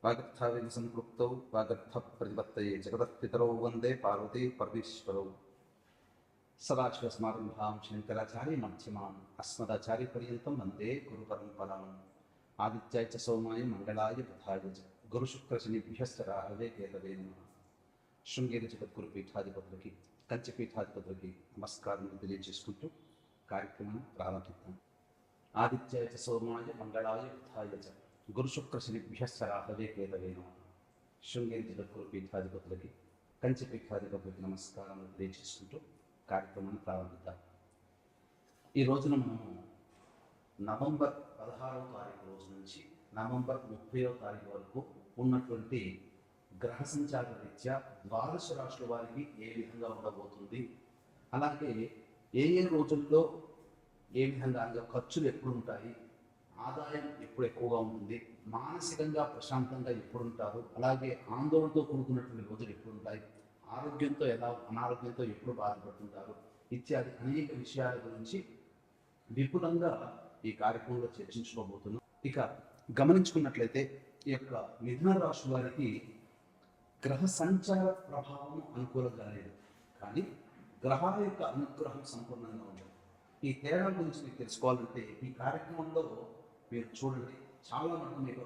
వాగర్థావేన సంపృక్తౌ వాగర్థ ప్రతిపత్తయే జగదఃపితరౌ వందే పార్వతీ పరమేశ్వరౌ. సదాశివసమారంభాం శంకరాచార్య మధ్యమాం అస్మదాచార్య పర్యంతం వందే గురు పరంపరాం. ఆదిత్యాయ చ సోమాయ మంగళాయ బుధాయ చ గురుశుక్రశనిభ్యశ్చ రాహవే కేతవే నమః. శృంగేరి జగద్గురు పీఠాధిపతులకి, కంచి పీఠాధిపతులకి నమస్కారం తెలియజేసుకుంటూ కార్యక్రమాన్ని ప్రారంభిద్దాం. ఆదిత్యాయ చ సోమాయ మంగళాయ బుధాయ చ గురుశుక్రశనిభ్యశ్చ రాహవే కేతవే నమః. శృంగేరి జగద్గురు పీఠాధిపతులకి, కంచి పీఠాధిపతులకి నమస్కారం తెలియజేసుకుంటూ కార్యక్రమాన్ని ప్రారంభిద్దాం. ఈ రోజున మనము నవంబర్ 16వ తారీఖు రోజు నుంచి నవంబర్ 30వ తారీఖు వరకు ఉన్నటువంటి గ్రహ సంచార రీత్యా ద్వాదశ రాశుల వారికి ఏ విధంగా ఉండబోతుంది, అలాగే ఏ ఏ రోజుల్లో ఏ విధంగా ఖర్చులు ఎప్పుడు ఉంటాయి, ఆదాయం ఎప్పుడు ఎక్కువగా ఉంటుంది, మానసికంగా ప్రశాంతంగా ఎప్పుడు ఉంటారు, అలాగే ఆందోళనతో కూడుకున్నటువంటి రోజులు ఎప్పుడు ఉంటాయి, ఆరోగ్యంతో ఎలా అనారోగ్యంతో ఎప్పుడు బాధపడుతుంటారు ఇత్యాది అనేక విషయాల గురించి విపులంగా ఈ కార్యక్రమంలో చర్చించుకోబోతున్నాం. ఇక గమనించుకున్నట్లయితే ఈ యొక్క మిథున రాశి వారికి గ్రహ సంచార ప్రభావం అనుకూలంగా లేదు, కానీ గ్రహాల యొక్క అనుగ్రహం సంపూర్ణంగా ఉంది. ఈ తేడా గురించి మీకు తెలుసుకోవాలంటే ఈ కార్యక్రమంలో మీరు చూడండి, చాలా మటుకు మీకు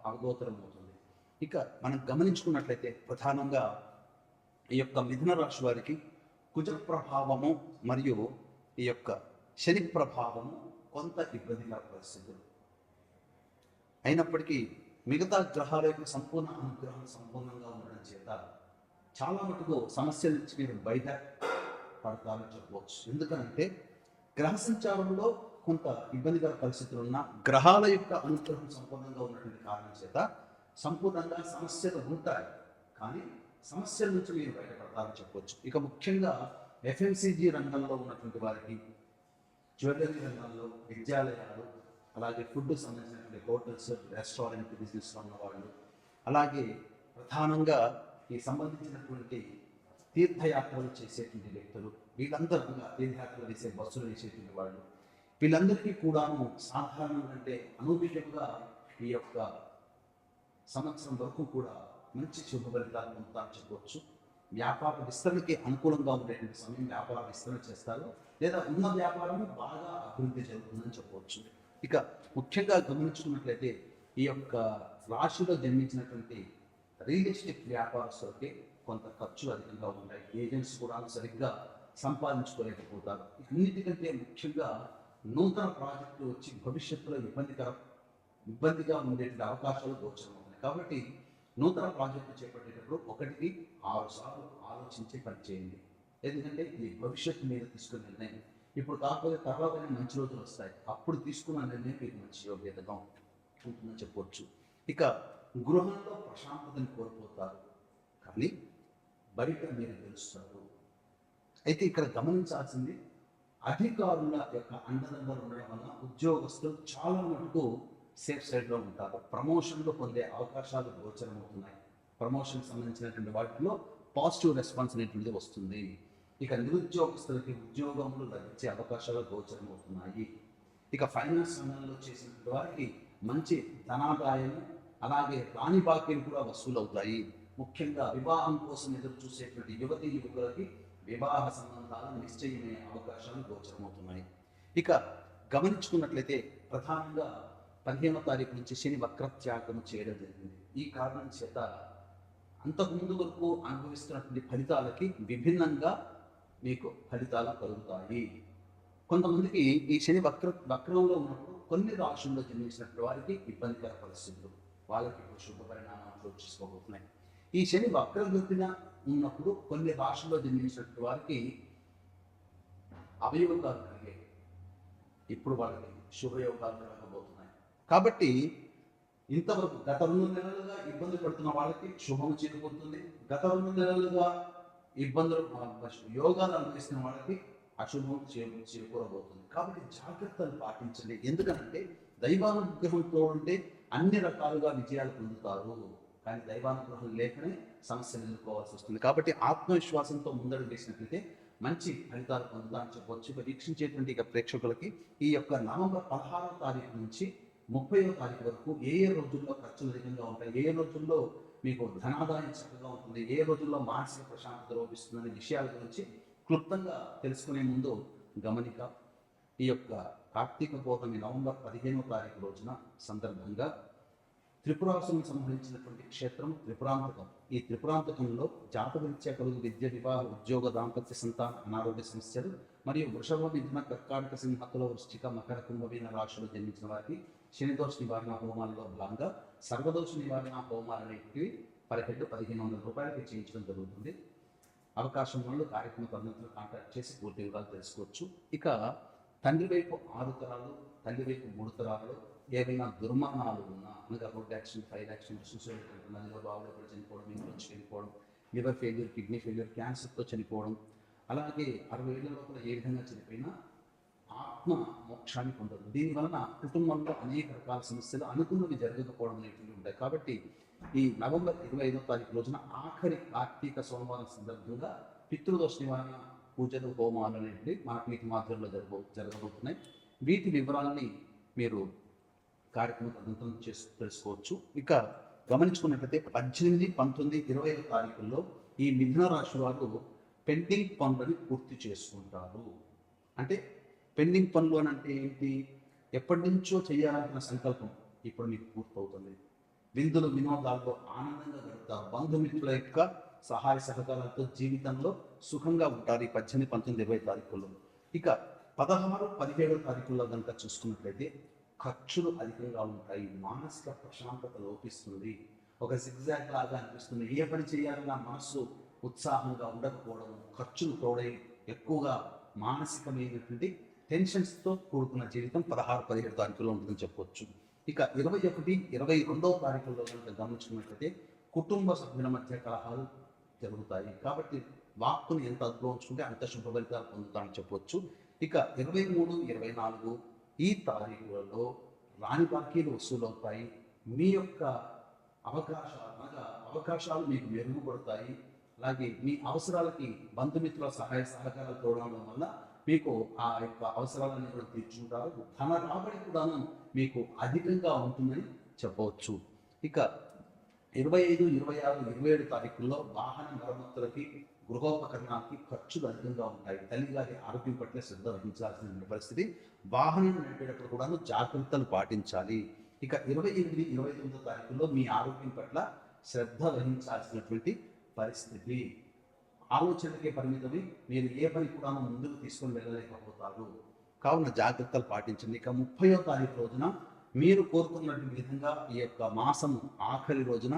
అవగోచరం అవుతుంది. ఇక మనం గమనించుకున్నట్లయితే ప్రధానంగా ఈ యొక్క మిథున రాశి వారికి కుజ ప్రభావము మరియు ఈ యొక్క శని ప్రభావము కొంత ఇబ్బందికర పరిస్థితులు అయినప్పటికీ మిగతా గ్రహాల యొక్క సంపూర్ణ అనుగ్రహం సంపూర్ణంగా ఉండడం చేత చాలా మటుకు సమస్యల నుంచి మీరు బయట పడతారని చెప్పవచ్చు. ఎందుకంటే గ్రహ సంచారంలో కొంత ఇబ్బందికర పరిస్థితులు ఉన్న గ్రహాల యొక్క అనుగ్రహం సంపూర్ణంగా ఉన్నటువంటి కారణం చేత సంపూర్ణంగా సమస్యలు ఉంటాయి, కానీ సమస్యల నుంచి మీరు బయటపడతారని చెప్పవచ్చు. ఇక ముఖ్యంగా ఎఫ్ఎంసీజీ రంగంలో ఉన్నటువంటి వారికి, జ్యువెలరీ రంగంలో, విద్యాలయాలు, అలాగే ఫుడ్ సంబంధించినటువంటి హోటల్స్, రెస్టారెంట్ బిజినెస్లో ఉన్నవాళ్ళు, అలాగే ప్రధానంగా ఈ సంబంధించినటువంటి తీర్థయాత్రలు చేసేటువంటి వ్యక్తులు, వీళ్ళందరూ తీర్థయాత్రలు వేసే బస్సులు వేసేటువంటి వాళ్ళు, వీళ్ళందరికీ కూడాను సాధారణంగా అంటే అనూహ్యంగా ఈ యొక్క సంవత్సరం వరకు కూడా మంచి శుభ ఫలితాలు పొందుతారని చెప్పవచ్చు. వ్యాపార విస్తరణకి అనుకూలంగా ఉండేటువంటి సమయం వ్యాపార విస్తరణ చేస్తారు, లేదా ఉన్న వ్యాపారం బాగా అభివృద్ధి జరుగుతుందని చెప్పవచ్చు. ఇక ముఖ్యంగా గమనించుకున్నట్లయితే ఈ యొక్క రాశిలో జన్మించినటువంటి రియల్ ఎస్టేట్ వ్యాపారస్తులకి కొంత ఖర్చులు అధికంగా ఉంటాయి. ఏజెంట్స్ కూడా సరిగ్గా సంపాదించుకోలేకపోతారు. అన్నిటికంటే ముఖ్యంగా నూతన ప్రాజెక్టులు వచ్చి భవిష్యత్తులో ఇబ్బందిగా ఉండేటువంటి అవకాశాలు గోచరమవుతాయి. కాబట్టి నూతన ప్రాజెక్టు చేపట్టేటప్పుడు 1కి 6 సార్లు ఆలోచించి పనిచేయండి. ఎందుకంటే ఇది భవిష్యత్తు మీద తీసుకున్న నిర్ణయం. ఇప్పుడు కాకపోతే తర్వాత మంచి రోజులు వస్తాయి, అప్పుడు తీసుకున్న నిర్ణయం మీకు మంచి యోగ్యతగా ఉంటుందని చెప్పవచ్చు. ఇక గృహంలో ప్రశాంతతని కోల్పోతారు, కానీ బయట మీరు తెలుస్తారు. అయితే ఇక్కడ గమనించాల్సింది అధికారుల యొక్క అండదండలు ఉండడం వల్ల ఉద్యోగస్తులు చాలా మటుకు సేఫ్ సైడ్లో ఉంటారు. ప్రమోషన్లు పొందే అవకాశాలు గోచరమవుతున్నాయి. ప్రమోషన్ సంబంధించినటువంటి వాటిలో పాజిటివ్ రెస్పాన్స్ అనేటువంటిది వస్తుంది. ఇక నిరుద్యోగస్తులకి ఉద్యోగములు లభించే అవకాశాలు గోచరమవుతున్నాయి. ఇక ఫైనాన్స్ రంగంలో చేసినటువంటి వారికి మంచి ధనాదాయం, అలాగే రాణి బాకీలు కూడా వసూలు అవుతాయి. ముఖ్యంగా వివాహం కోసం ఎదురు చూసేటువంటి యువతీ యువకులకి వివాహ సంబంధాలు నిశ్చయమయ్యే అవకాశాలు గోచరమవుతున్నాయి. ఇక గమనించుకున్నట్లయితే ప్రధానంగా 15వ తారీఖు నుంచి శని వక్రత్యాగం చేయడం జరిగింది. ఈ కారణం చేత అంతకుముందు వరకు అనుభవిస్తున్నటువంటి ఫలితాలకి విభిన్నంగా మీకు ఫలితాలు కలుగుతాయి. కొంతమందికి ఈ శని వక్రంలో ఉన్నప్పుడు కొన్ని రాశుల్లో జన్మించినటువంటి వారికి ఇబ్బందికర పరిస్థితులు, వాళ్ళకి ఇప్పుడు శుభ పరిణామాలు చేసుకోబోతున్నాయి. ఈ శని వక్రగతిన ఉన్నప్పుడు కొన్ని రాశుల్లో జన్మించినటువంటి వారికి అవయోగాలు కలిగాయి, ఇప్పుడు వాళ్ళకి శుభయోగాలు కలగబోతున్నాయి. కాబట్టి ఇంతవరకు గత 2 నెలలుగా ఇబ్బంది పడుతున్న వాళ్ళకి శుభం చేకూరుతుంది. గత 2 నెలలుగా యోగాలు అనుభవిస్తున్న వాళ్ళకి అశుభం చేకూరబోతుంది. కాబట్టి జాగ్రత్తలు పాటించండి. ఎందుకంటే దైవానుగ్రహంతో ఉంటే అన్ని రకాలుగా విజయాలు పొందుతారు, కానీ దైవానుగ్రహం లేకనే సమస్యలు ఎదుర్కోవాల్సి వస్తుంది. కాబట్టి ఆత్మవిశ్వాసంతో ముందడుగు వేసినట్లయితే మంచి ఫలితాలు పొందుతారని చెప్పవచ్చు. వీక్షించేటువంటి ప్రేక్షకులకి ఈ యొక్క నవంబర్ 16వ తారీఖు నుంచి 30వ తారీఖు వరకు ఏ రోజుల్లో ఖర్చులు అధికంగా ఉంటాయి, ఏ రోజుల్లో మీకు ధనాదాయం చక్కగా ఉంటుంది, ఏ రోజుల్లో మానసిక ప్రశాంతత లోపిస్తుందనే విషయాల గురించి క్లుప్తంగా తెలుసుకునే ముందు గమనిక. ఈ యొక్క కార్తీక పౌర్ణమి నవంబర్ 15వ తారీఖు రోజున సందర్భంగా త్రిపురాసులకు సంబంధించినటువంటి క్షేత్రం త్రిపురాంతకం. ఈ త్రిపురాంతకంలో జాతకరీత్యా కలుగు విద్య, వివాహ, ఉద్యోగ, దాంపత్య, సంతాన, అనారోగ్య సమస్యలు మరియు వృషభ, మిథున, కర్కాటక, సింహతుల, వృశ్చిక, మకర, కుంభమీన రాశులు జన్మించిన వారికి శనిదోష నివారణ హోమాలలో భాగంగా సర్వదోష నివారణ హోమాలు అనేటివి పర్ హెడ్ 1500 రూపాయలకి చేయించడం జరుగుతుంది. అవకాశం వాళ్ళు కార్యక్రమ తరగతులు కాంటాక్ట్ చేసి పూర్తి వివరాలు తెలుసుకోవచ్చు. ఇక తండ్రి వైపు 6 తరాలు, తల్లి వైపు 3 తరాలలో ఏవైనా దుర్మరణాలు ఉన్నా, అనగా road accident, fire accident, suicide river బావులో కూడా చనిపోవడం, ఇంట్లోంచి వెళ్ళిపోవడం, లివర్ ఫెయిల్యూర్, కిడ్నీ ఫెయిల్యూర్, క్యాన్సర్తో చనిపోవడం, అలాగే 60 ఏళ్ళ లోపల ఏ విధంగా చనిపోయినా ఆత్మ మోక్షాన్ని పొందదు. దీనివలన కుటుంబంలో అనేక రకాల సమస్యలు అనుకున్నవి జరగకపోవడం అనేటివి ఉంటాయి. కాబట్టి ఈ నవంబర్ 25వ తారీఖు రోజున ఆఖరి కార్తీక సోమవారం సందర్భంగా పితృదోష నివారణ పూజలు, హోమాలు అనేవి మనకు వీటి మాధ్యమంలో జరగబోతున్నాయి. వీటి వివరాలని మీరు కార్యక్రమం అనంతరం తెలుసుకోవచ్చు. ఇక గమనించుకున్నట్లయితే 18, 19, 20వ తారీఖుల్లో ఈ మిథున రాశి వారు పెండింగ్ పనులని పూర్తి చేసుకుంటారు. అంటే పెండింగ్ పనులు అని అంటే ఏంటి? ఎప్పటి నుంచో చేయాలనుకున్న సంకల్పం ఇప్పుడు మీకు పూర్తవుతుంది. విందులు, వినోదాల్లో ఆనందంగా గడుపుతారు. బంధుమిత్రుల యొక్క సహాయ సహకారాలతో జీవితంలో సుఖంగా ఉంటారు ఈ 18, 19, 20 తారీఖుల్లో. ఇక 16, 17వ తారీఖుల్లో కనుక చూసుకున్నట్లయితే ఖర్చులు అధికంగా ఉంటాయి. మానసిక ప్రశాంతత లోపిస్తుంది. ఒక జిగ్జాగ్ లాగా అనిపిస్తుంది. ఏ పని చేయాలన్నా మనస్సు ఉత్సాహంగా ఉండకపోవడం, ఖర్చులు తోడై ఎక్కువగా మానసికమైనటువంటి టెన్షన్స్తో కూడుకున్న జీవితం 16, 17 తారీఖుల్లో ఉంటుందని చెప్పవచ్చు. ఇక 21, 22వ తారీఖుల్లో కనుక గమనించుకున్నట్లయితే కుటుంబ సభ్యుల మధ్య కలహాలు జరుగుతాయి. కాబట్టి వాక్కుని ఎంత అదుపులో ఉంచుకుంటే అంత శుభ ఫలితాలు పొందుతామని చెప్పవచ్చు. ఇక 23, 24 ఈ తారీఖులలో రాని బాకీలు వసూలవుతాయి. మీ యొక్క అవకాశాలు మీకు మెరుగుపడతాయి. అలాగే మీ అవసరాలకి బంధుమిత్రుల సహాయ సహకారాలు తోడడం వల్ల మీకు ఆ యొక్క అవసరాలన్నీ కూడా తీర్చుకుంటారు. ధన రాబడి కూడాను మీకు అధికంగా ఉంటుందని చెప్పవచ్చు. ఇక 25, 26, 27 తారీఖుల్లో వాహన మరమ్మతులకి, గృహోపకరణాలకి ఖర్చులు అధికంగా ఉంటాయి. తల్లిగారి ఆరోగ్యం పట్ల శ్రద్ధ వహించాల్సిన పరిస్థితి. వాహనం నడిపేటప్పుడు కూడాను జాగ్రత్తలు పాటించాలి. ఇక 28, 29 తారీఖుల్లో మీ ఆరోగ్యం పట్ల శ్రద్ధ వహించాల్సినటువంటి పరిస్థితి. ఆలోచనలకే పరిమితమై మీరు ఏ పని కూడా ముందుకు తీసుకొని వెళ్ళలేకపోతారు. కావున జాగ్రత్తలు పాటించండి. ఇక 30వ తారీఖు రోజున మీరు కోరుకున్నటువంటి విధంగా ఈ యొక్క మాసం ఆఖరి రోజున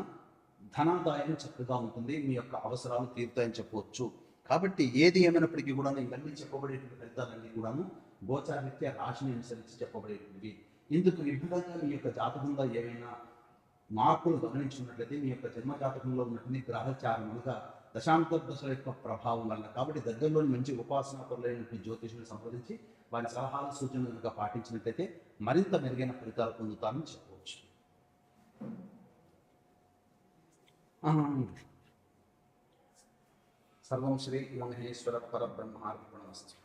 ధనాదాయం చక్కగా ఉంటుంది. మీ యొక్క అవసరాలు తీరుతాయని చెప్పవచ్చు. కాబట్టి ఏది ఏమైనప్పటికీ కూడా ఇవన్నీ చెప్పబడేటువంటి ఫలితాలన్నీ కూడాను గోచారరీత్యా రాశిని అనుసరించి చెప్పబడేటువంటివి. ఇందుకు విభిన్నంగా మీ యొక్క జాతకంలో ఏమైనా మార్పులు గమనించుకున్నట్లయితే మీ యొక్క జన్మ జాతకంలో ఉన్నటువంటి గ్రహచారణలుగా దశాంతర దశల యొక్క ప్రభావం వల్ల, కాబట్టి దగ్గరలోని మంచి ఉపాసనా పరులైనటువంటి జ్యోతిషులను సంప్రదించి వారి సలహాలు, సూచనలు కనుక పాటించినట్లయితే మరింత మెరుగైన ఫలితాలు పొందుతారని చెప్పవచ్చు. సర్వం శ్రీ మహేశ్వర పరబ్రహ్మార్పణమస్తు.